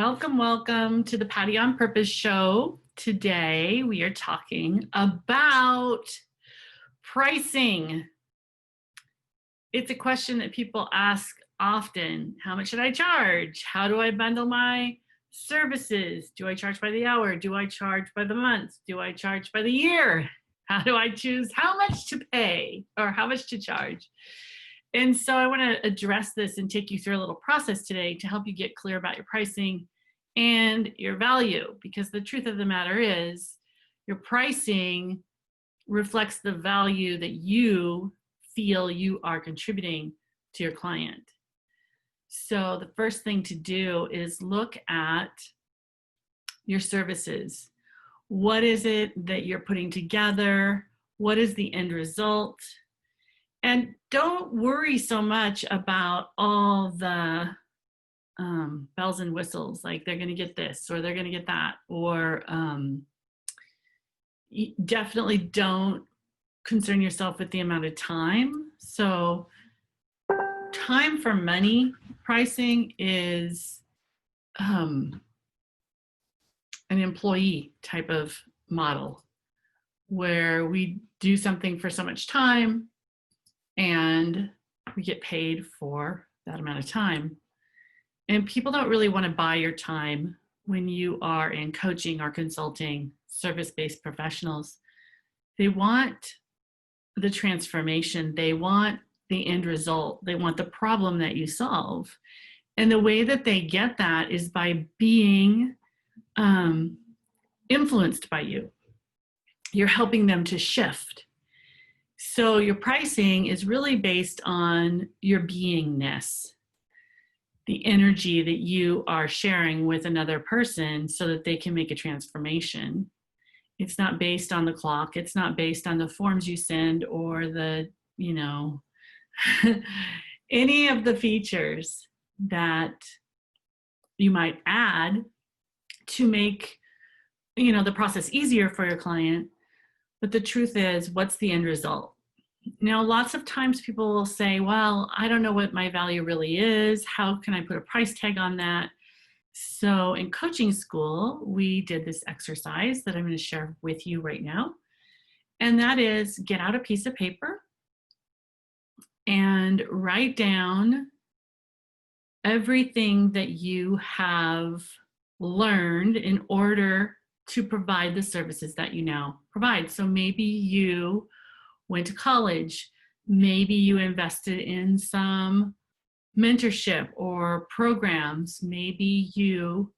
Welcome, welcome to the Patty on Purpose show. Today we are talking about pricing. It's a question that people ask often. How much should I charge? How do I bundle my services? Do I charge by the hour? Do I charge by the month? Do I charge by the year? How do I choose how much to pay or how much to charge? And so I want to address this and take you through a little process today to help you get clear about your pricing and your value, because the truth of the matter is your pricing reflects the value that you feel you are contributing to your client. So the first thing to do is look at your services. What is it that you're putting together? What is the end result? And don't worry so much about all the bells and whistles, like they're going to get this or they're going to get that, or definitely don't concern yourself with the amount of time. So time for money pricing is an employee type of model where we do something for so much time and we get paid for that amount of time. And people don't really want to buy your time when you are in coaching or consulting, service-based professionals. They want the transformation. They want the end result. They want the problem that you solve. And the way that they get that is by being influenced by you. You're helping them to shift. So your pricing is really based on your beingness, the energy that you are sharing with another person so that they can make a transformation. It's not based on the clock. It's not based on the forms you send or the, any of the features that you might add to make, the process easier for your client. But the truth is, what's the end result? Now, lots of times people will say, well, I don't know what my value really is. How can I put a price tag on that? So in coaching school, we did this exercise that I'm going to share with you right now. And that is, get out a piece of paper and write down everything that you have learned in order to provide the services that you now provide. So maybe you went to college, maybe you invested in some mentorship or programs, maybe you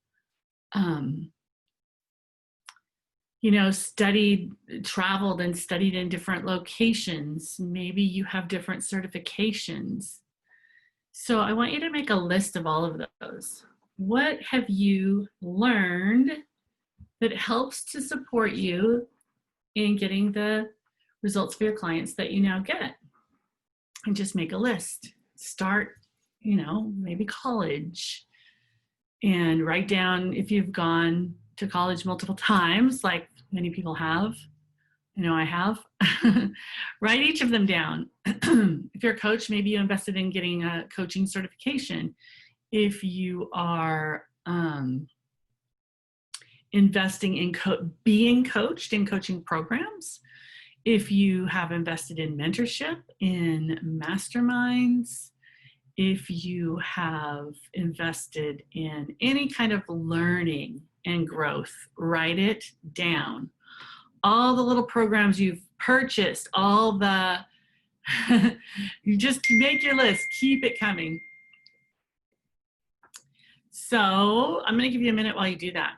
traveled and studied in different locations, maybe you have different certifications. So I want you to make a list of all of those. What have you learned that helps to support you in getting the results for your clients that you now get? And just make a list. Start, maybe college, and write down if you've gone to college multiple times, like many people have. I have. Write each of them down. If you're a coach, maybe you invested in getting a coaching certification. If you are investing in being coached in coaching programs, if you have invested in mentorship, in masterminds, if you have invested in any kind of learning and growth, write it down. All the little programs you've purchased, all the, you just make your list, keep it coming. So I'm going to give you a minute while you do that.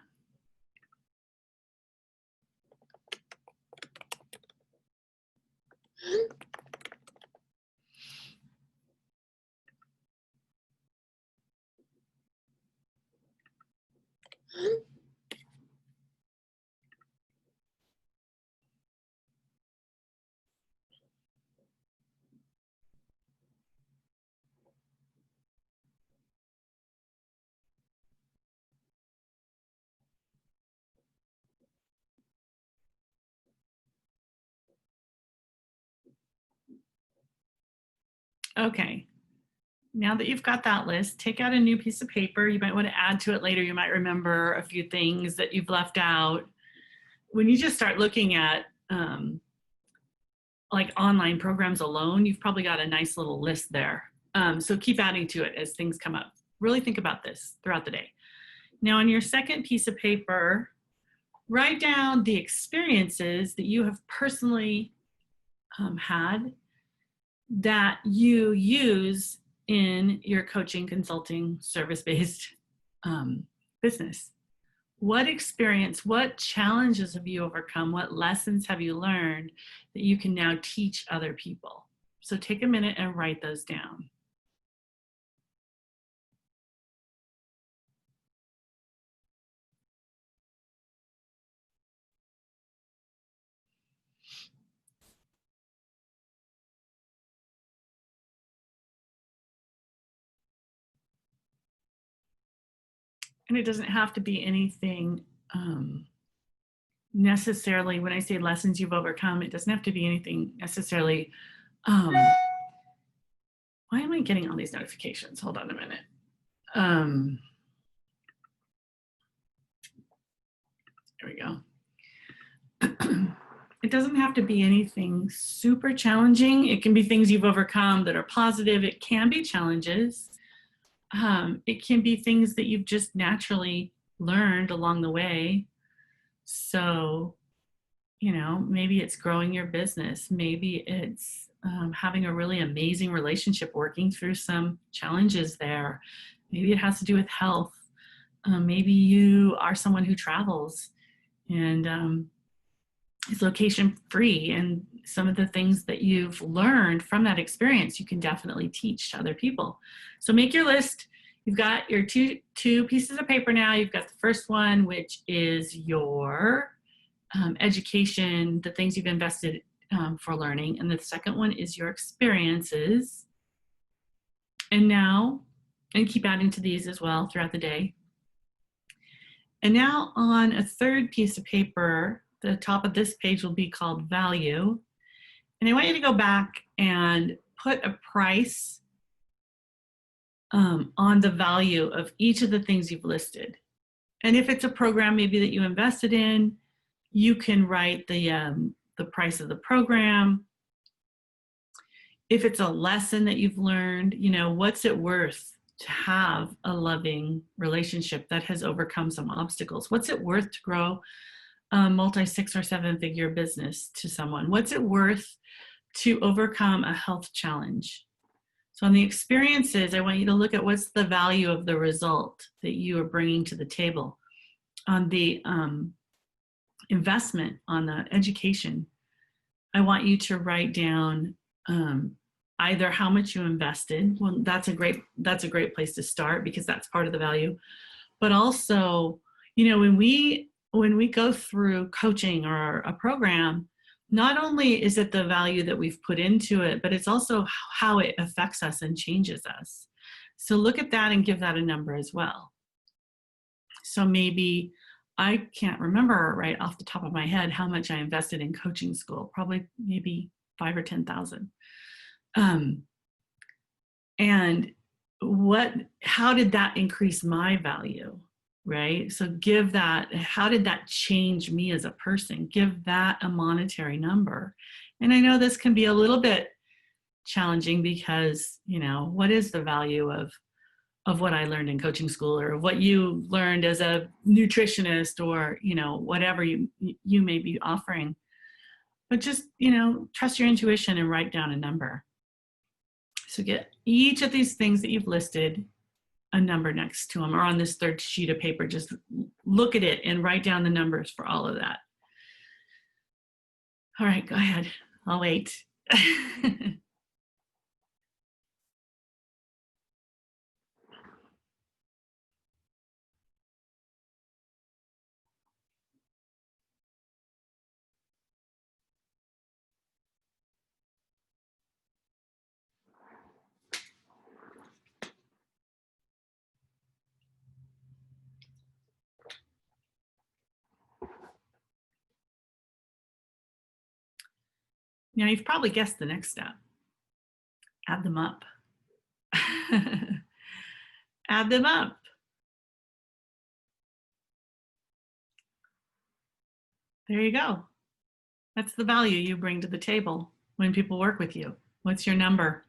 Okay, now that you've got that list, take out a new piece of paper. You might want to add to it later. You might remember a few things that you've left out. When you just start looking at like online programs alone, you've probably got a nice little list there. So keep adding to it as things come up. Really think about this throughout the day. Now on your second piece of paper, write down the experiences that you have personally had that you use in your coaching, consulting, service-based business. What experience, what challenges have you overcome? What lessons have you learned that you can now teach other people? So take a minute and write those down. And it doesn't have to be anything necessarily, when I say lessons you've overcome, it doesn't have to be anything necessarily. Why am I getting all these notifications? Hold on a minute. There we go. It doesn't have to be anything super challenging. It can be things you've overcome that are positive. It can be challenges. It can be things that you've just naturally learned along the way. So, you know, maybe it's growing your business. Maybe it's having a really amazing relationship, working through some challenges there. Maybe it has to do with health. Maybe you are someone who travels and is location free, and some of the things that you've learned from that experience you can definitely teach to other people. So make your list. You've got your two pieces of paper now. You've got the first one, which is your education, the things you've invested for learning, and the second one is your experiences. And now, and keep adding to these as well throughout the day. And now on a third piece of paper, the top of this page will be called value. And I want you to go back and put a price on the value of each of the things you've listed. And if it's a program maybe that you invested in, you can write the price of the program. If it's a lesson that you've learned, you know, what's it worth to have a loving relationship that has overcome some obstacles? What's it worth to grow a multi-6 or 7-figure business to someone? What's it worth to overcome a health challenge? So on the experiences, I want you to look at what's the value of the result that you are bringing to the table. On the investment, on the education, I want you to write down either how much you invested. Well, that's a great place to start because that's part of the value. But also, you know, when we go through coaching or a program, not only is it the value that we've put into it, but it's also how it affects us and changes us. So look at that and give that a number as well. So maybe, I can't remember right off the top of my head how much I invested in coaching school, probably maybe 5 or 10,000. And how did that increase my value? Right? So give that, how did that change me as a person? Give that a monetary number. And I know this can be a little bit challenging because, you know, what is the value of what I learned in coaching school, or what you learned as a nutritionist, or, you know, whatever you may be offering. But just, you know, trust your intuition and write down a number. So get each of these things that you've listed, a number next to them, or on this third sheet of paper, just look at it and write down the numbers for all of that. All right, go ahead. I'll wait. Now you've probably guessed the next step. Add them up. Add them up. There you go. That's the value you bring to the table when people work with you. What's your number?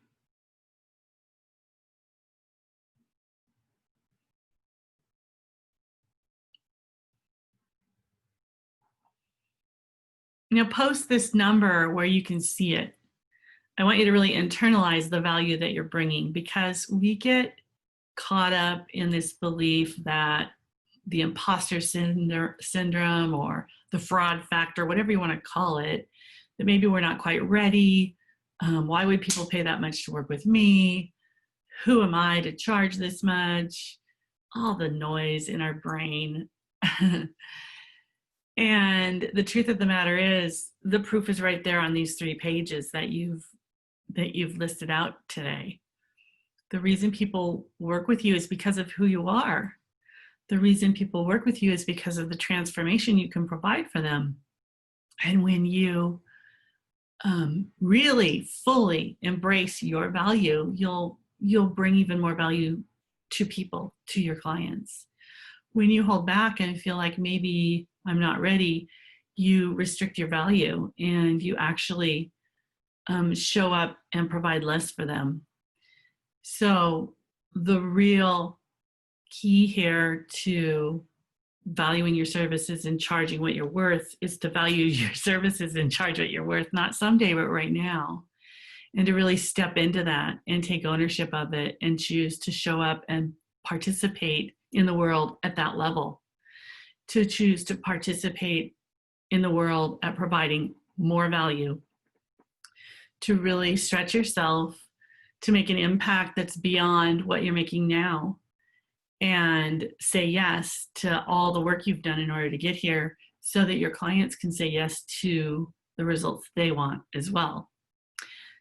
Post this number where you can see it. I want you to really internalize the value that you're bringing, because we get caught up in this belief that the imposter syndrome or the fraud factor, whatever you want to call it, that maybe we're not quite ready. Why would people pay that much to work with me? Who am I to charge this much? All the noise in our brain. And the truth of the matter is, the proof is right there on these 3 pages that you've listed out today. The reason people work with you is because of who you are. The reason people work with you is because of the transformation you can provide for them. And when you really fully embrace your value, you'll bring even more value to people, to your clients. When you hold back and feel like maybe I'm not ready, you restrict your value and you actually show up and provide less for them. So the real key here to valuing your services and charging what you're worth is to value your services and charge what you're worth, not someday, but right now. And to really step into that and take ownership of it and choose to show up and participate in the world at that level. To choose to participate in the world at providing more value. To really stretch yourself to make an impact that's beyond what you're making now. And say yes to all the work you've done in order to get here, so that your clients can say yes to the results they want as well.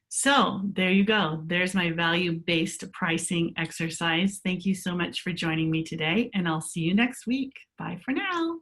So there you go. There's my value-based pricing exercise. Thank you so much for joining me today, and I'll see you next week. Bye for now.